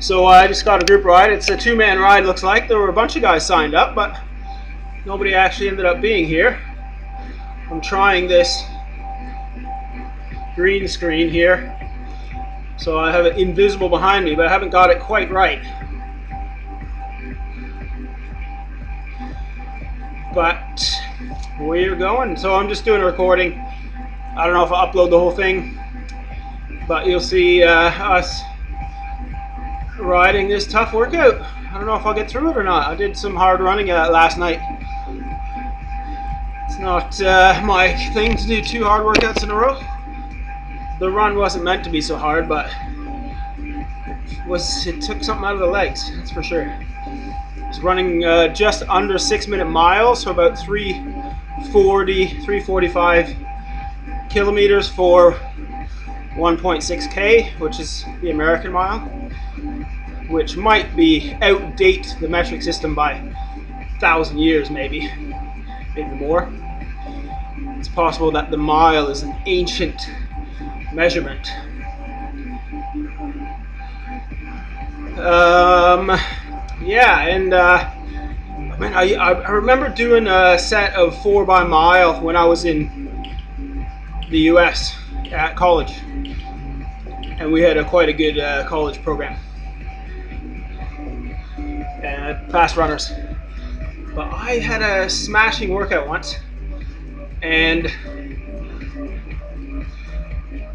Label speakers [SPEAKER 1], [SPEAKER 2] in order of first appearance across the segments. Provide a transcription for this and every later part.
[SPEAKER 1] So I just got a group ride. It's a two-man ride, looks like. There were a bunch of guys signed up, but nobody actually ended up being here. I'm trying this green screen here, so I have it invisible behind me, but I haven't got it quite right. But we're going. So I'm just doing a recording. I don't know if I'll upload the whole thing, but you'll see us riding this tough workout. I don't know if I'll get through it or not. I did some hard running last night. It's not my thing to do 2 hard workouts in a row. The run wasn't meant to be so hard, but it took something out of the legs, that's for sure. I was running just under 6-minute miles, so about 345 kilometers for 1.6k, which is the American mile, which might be outdate the metric system by 1,000 years, maybe more. It's possible that the mile is an ancient measurement. Yeah, and I remember doing a set of 4 by mile when I was in the US at college, and we had quite a good college program and fast runners. But I had a smashing workout once, and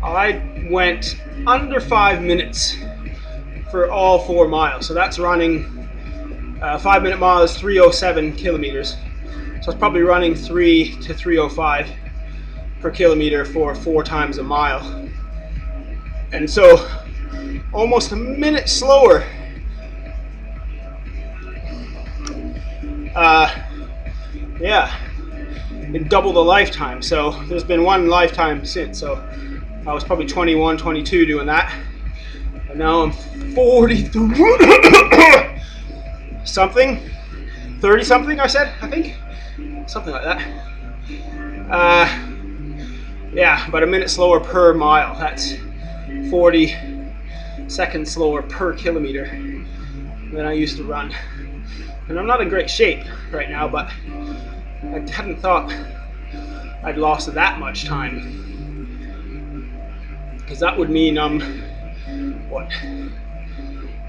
[SPEAKER 1] I went under 5 minutes for all 4 miles. So that's running 5-minute mile is 307 kilometers. So it's probably running 3 to 305 per kilometer for 4 times a mile. And so almost a minute slower. Yeah, in double the lifetime. So there's been 1 lifetime since. So I was probably 21, 22 doing that. And now I'm 40 something, 30 something I said, I think. Something like that. Yeah, about a minute slower per mile. That's 40 seconds slower per kilometer than I used to run. And I'm not in great shape right now, but I hadn't thought I'd lost that much time. Because that would mean I'm,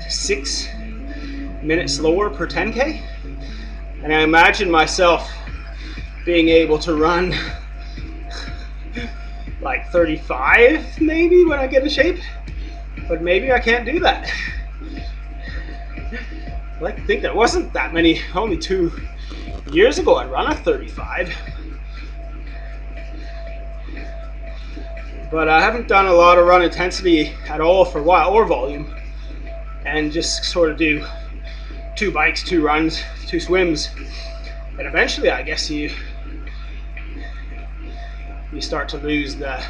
[SPEAKER 1] 6 minutes slower per 10K? And I imagine myself being able to run like 35 maybe when I get in shape. But maybe I can't do that. I like to think there wasn't that many, only 2 years ago I ran a 35. But I haven't done a lot of run intensity at all for a while, or volume, and just sort of do 2 bikes, 2 runs, 2 swims, and eventually I guess you start to lose that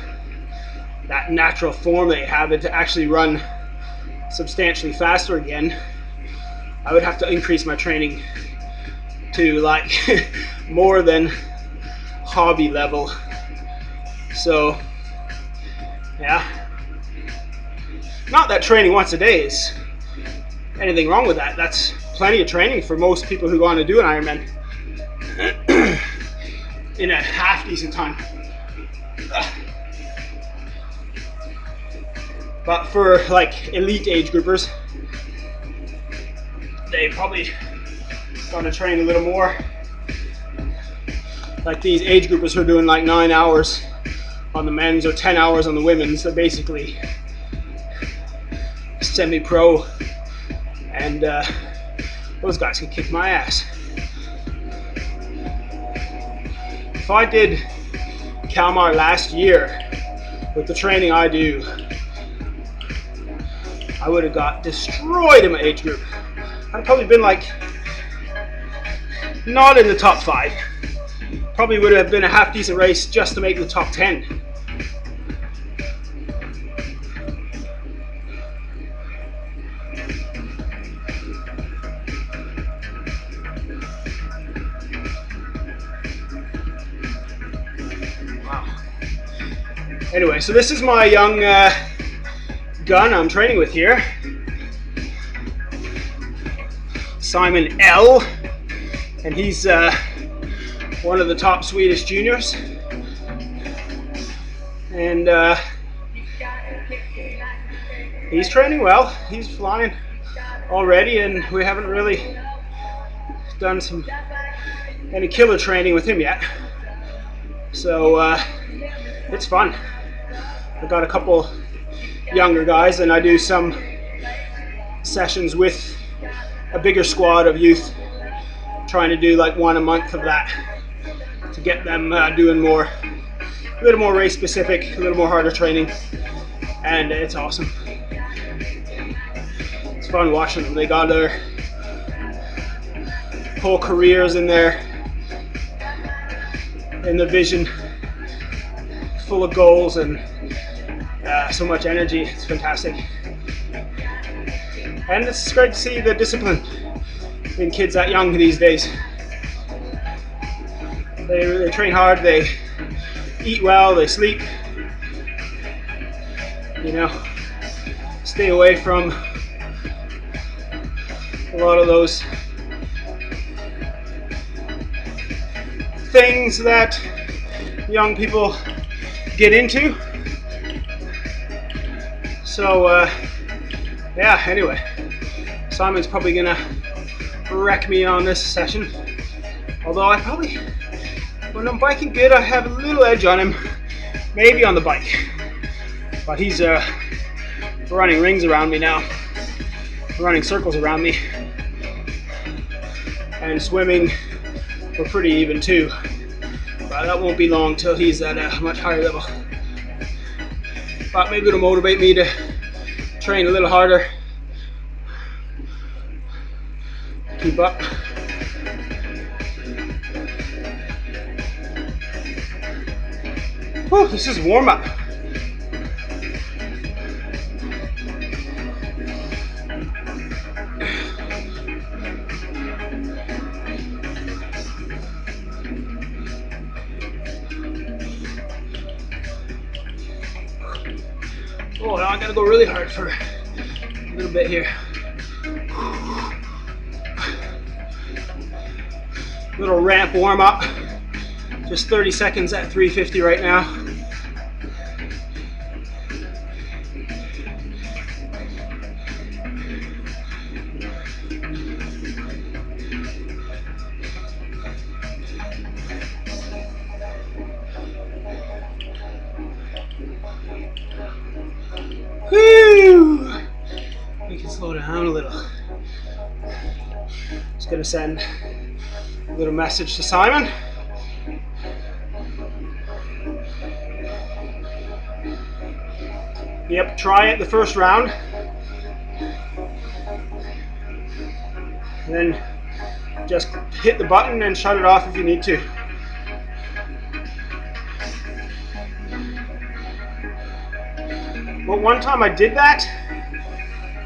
[SPEAKER 1] natural form that you have, and to actually run substantially faster again, I would have to increase my training to like more than hobby level. So yeah, not that training once a day is anything wrong with that. That's plenty of training for most people who go on to do an Ironman in a half decent time. But for like elite age groupers, they probably want to train a little more. Like these age groupers who are doing like 9 hours on the men's or 10 hours on the women's, they're basically semi-pro, and those guys can kick my ass. If I did Kalmar last year with the training I do, I would have got destroyed in my age group. I'd probably been like not in the top 5. Probably would have been a half decent race just to make the top 10. Wow. Anyway, so this is my young gun I'm training with here. Simon L, and he's one of the top Swedish juniors, and he's training well. He's flying already, and we haven't really done any killer training with him yet, so it's fun. I've got a couple younger guys, and I do some sessions with a bigger squad of youth, trying to do like one a month of that to get them doing a little more race specific, a little more harder training, and it's awesome. It's fun watching them. They got their whole careers in their vision, full of goals and so much energy. It's fantastic, and it's great to see the discipline in kids that young these days. They train hard, they eat well, they sleep, stay away from a lot of those things that young people get into. So yeah, anyway, Simon's probably gonna wreck me on this session, although when I'm biking good, I have a little edge on him, maybe on the bike, but he's running rings around me now, running circles around me, and swimming we're pretty even too, but that won't be long till he's at a much higher level. But maybe it'll motivate me to train a little harder, keep up. Whew, this is warm up. Oh, now I gotta go really hard for a little bit here. Little ramp warm up. Just 30 seconds at 350 right now. Whew! We can slow down a little. Just gonna send a little message to Simon. Yep, try it the first round. And then just hit the button and shut it off if you need to. But one time I did that,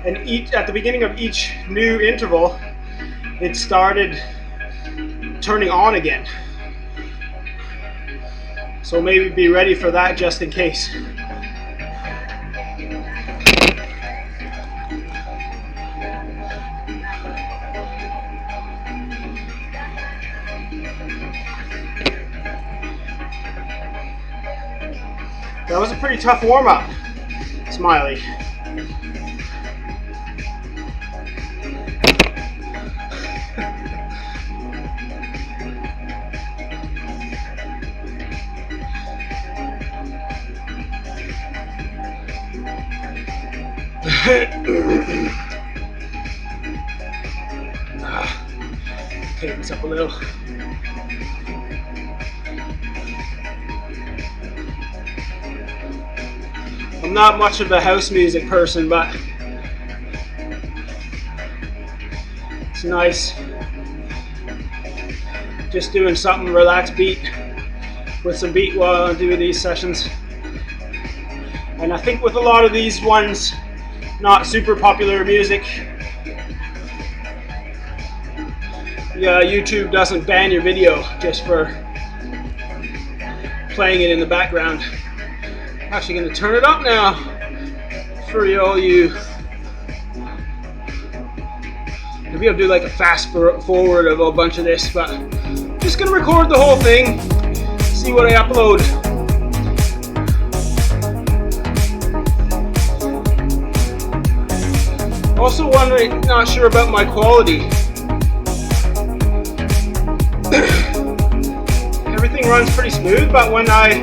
[SPEAKER 1] and at the beginning of each new interval, it started turning on again. So maybe be ready for that just in case. That was a pretty tough warm-up, Smiley. Take this up a little. I'm not much of a house music person, but it's nice just doing something relaxed beat with some beat while I do these sessions. And I think with a lot of these ones, not super popular music, yeah, YouTube doesn't ban your video just for playing it in the background. I'm actually going to turn it up now for all you Maybe I'll do like a fast forward of a bunch of this, but I'm just gonna record the whole thing, see what I upload. Also wondering, not sure about my quality. Everything runs pretty smooth, but when I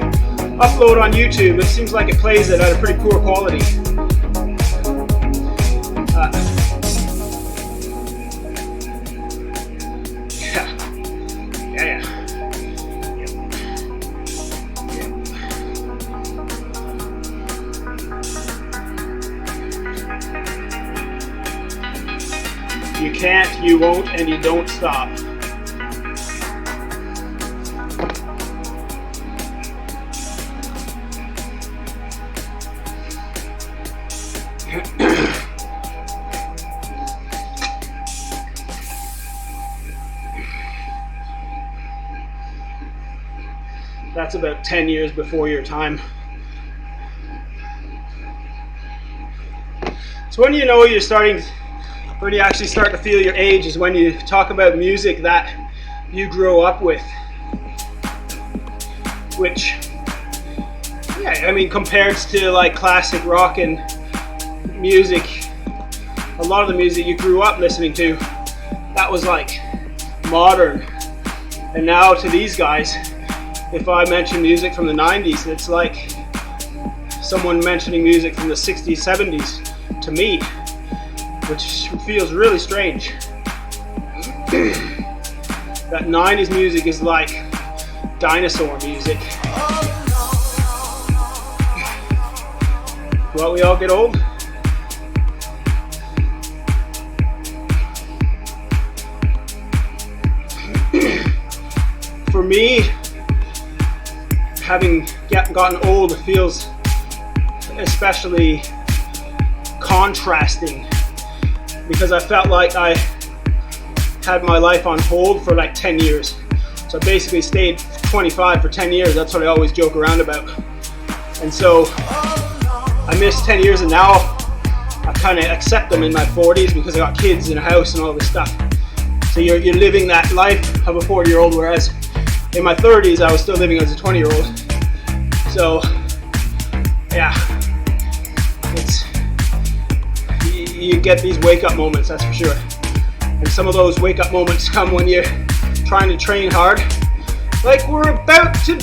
[SPEAKER 1] upload on YouTube, it seems like it plays it at a pretty poor quality. You can't, you won't, and you don't stop. That's about 10 years before your time. So when you know you're starting, when you actually start to feel your age is when you talk about music that you grew up with. Which, yeah, I mean, compared to like classic rock and music, a lot of the music you grew up listening to, that was like modern. And now to these guys, if I mention music from the 90s, it's like someone mentioning music from the 60s, 70s to me, which feels really strange. That 90s music is like dinosaur music. Well, we all get old. For me, having gotten old, it feels especially contrasting, because I felt like I had my life on hold for like 10 years. So I basically stayed 25 for 10 years. That's what I always joke around about. And so I missed 10 years, and now I kind of accept them in my 40s because I got kids and a house and all this stuff. So you're living that life of a 40-year-old, whereas in my 30s I was still living as a 20-year-old. So yeah, it's, you get these wake-up moments, that's for sure. And some of those wake-up moments come when you're trying to train hard, like we're about to.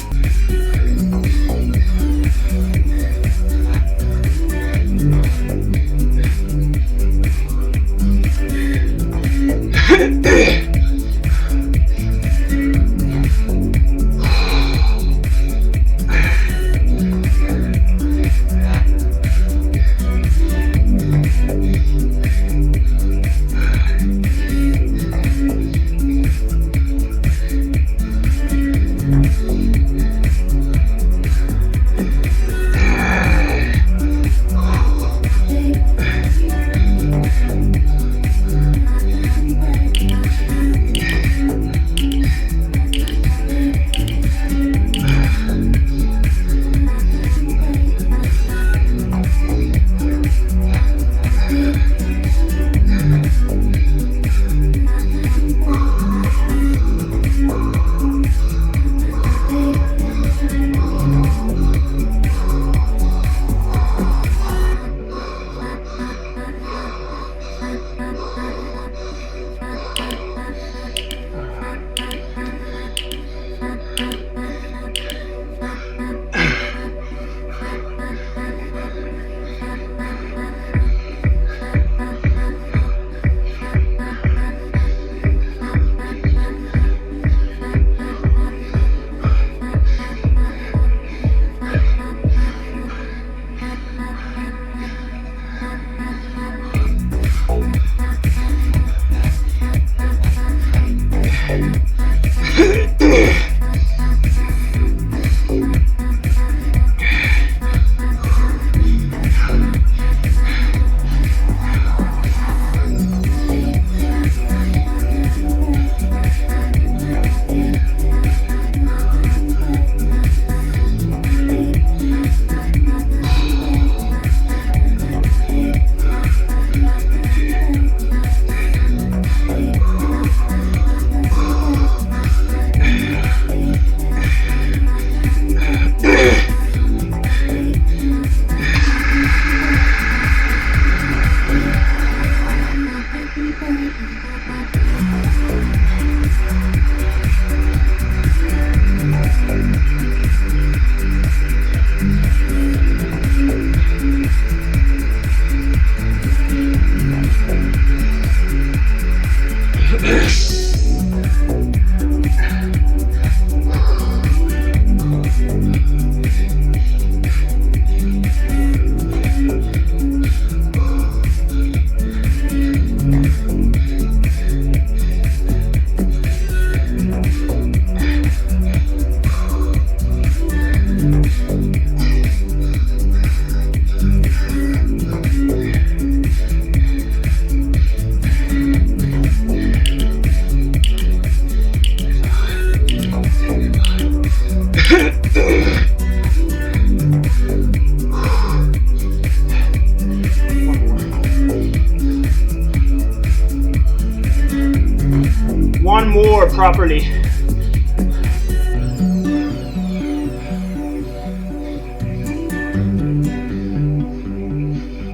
[SPEAKER 1] properly.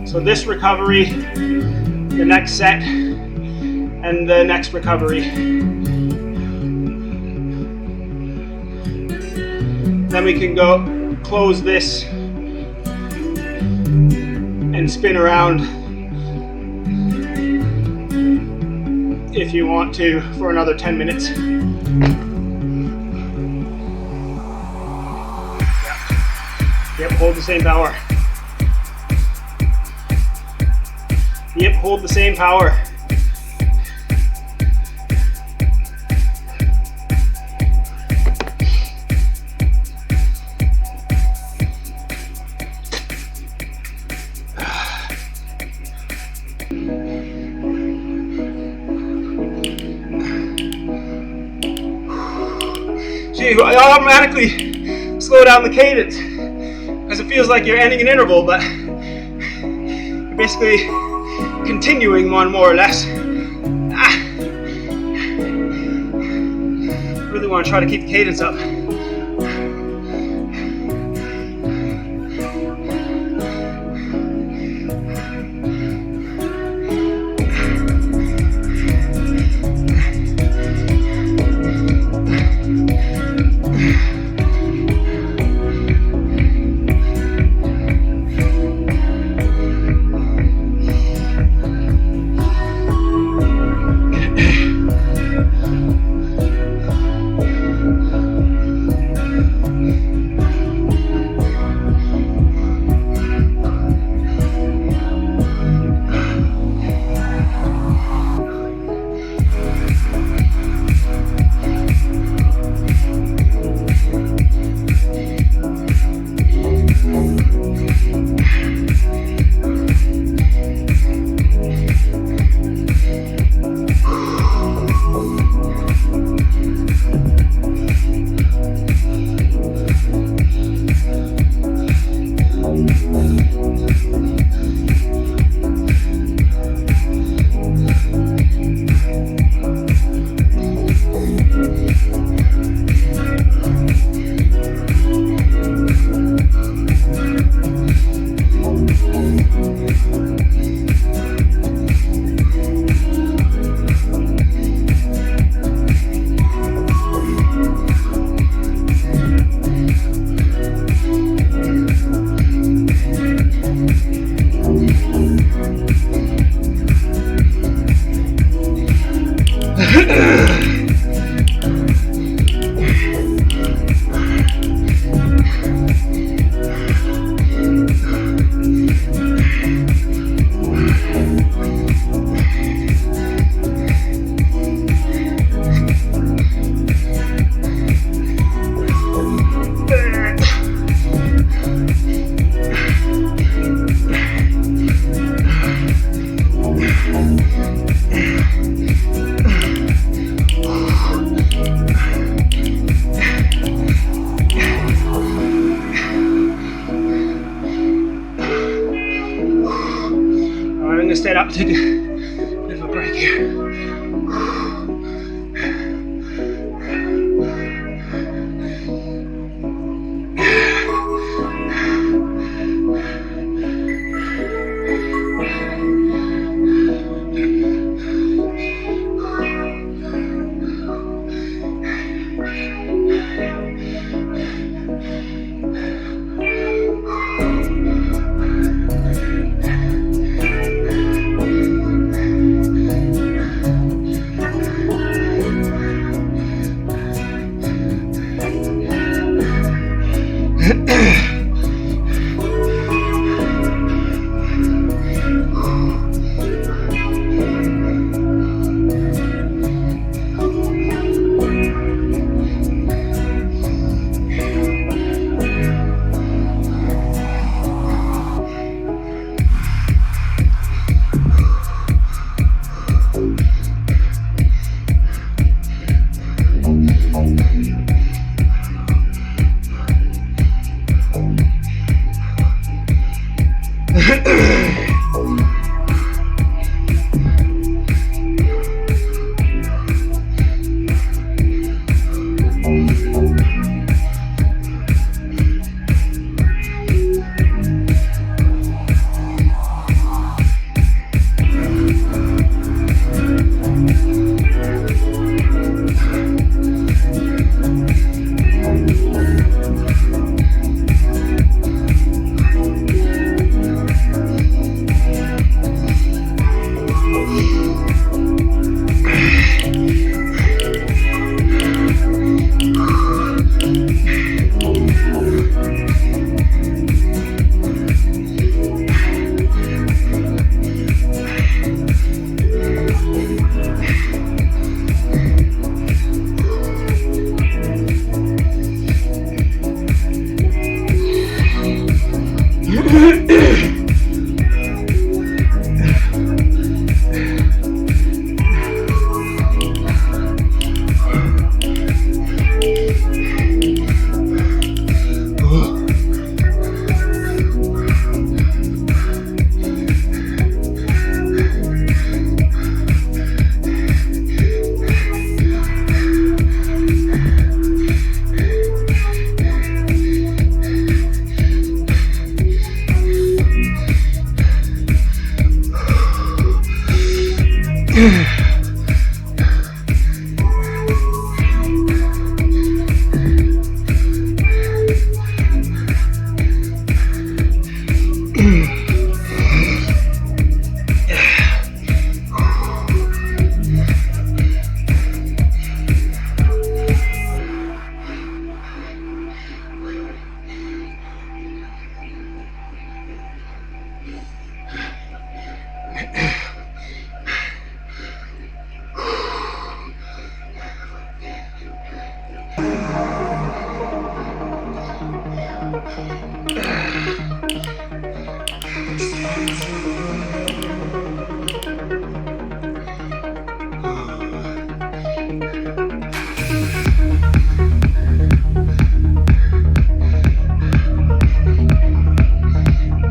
[SPEAKER 1] So this recovery, the next set, and the next recovery. Then we can go close this and spin around if you want to for another 10 minutes. Yep, hold the same power. Yep, hold the same power. See, I automatically slow down the cadence because it feels like you're ending an interval, but you're basically continuing one more or less. Really want to try to keep the cadence up. Stand up, take a bit of a break here.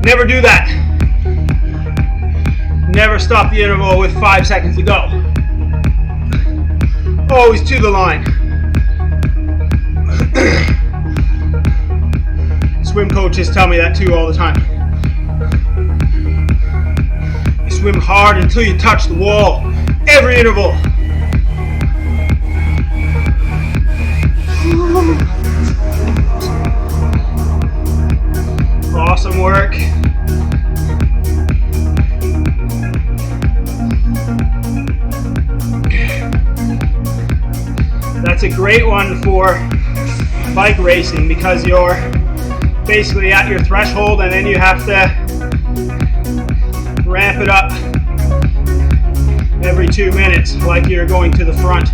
[SPEAKER 1] Never do that. Never stop the interval with 5 seconds to go. Always to the line. Swim coaches tell me that too all the time. You swim hard until you touch the wall. Every interval. Awesome work. That's a great one for bike racing because you're basically at your threshold and then you have to ramp it up every 2 minutes like you're going to the front.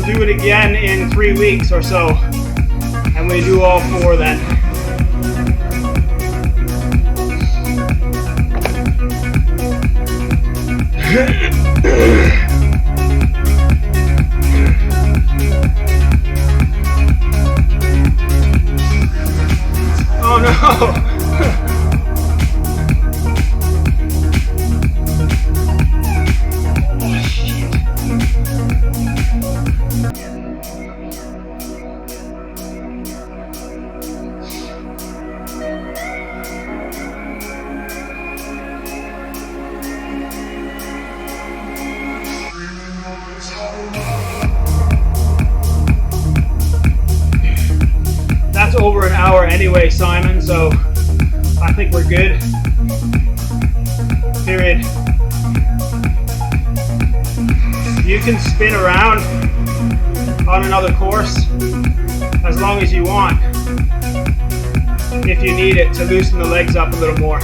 [SPEAKER 1] Do it again in 3 weeks or so, and we do all 4 then. Oh no! Over an hour anyway, Simon, so I think we're good. Period. You can spin around on another course as long as you want if you need it to loosen the legs up a little more.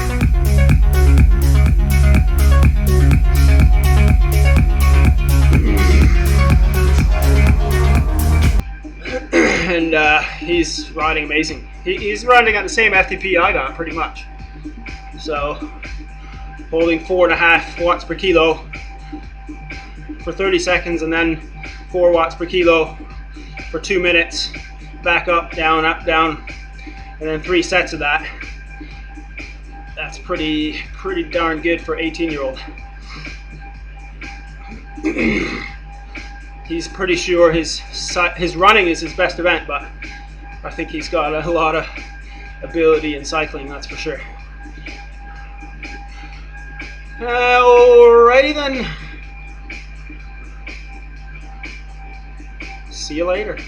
[SPEAKER 1] And he's riding amazing. He's running at the same FTP I got, pretty much. So, holding 4.5 watts per kilo for 30 seconds, and then 4 watts per kilo for 2 minutes. Back up, down, and then 3 sets of that. That's pretty darn good for 18-year-old. He's pretty sure his running is his best event, but I think he's got a lot of ability in cycling, that's for sure. Alrighty then. See you later.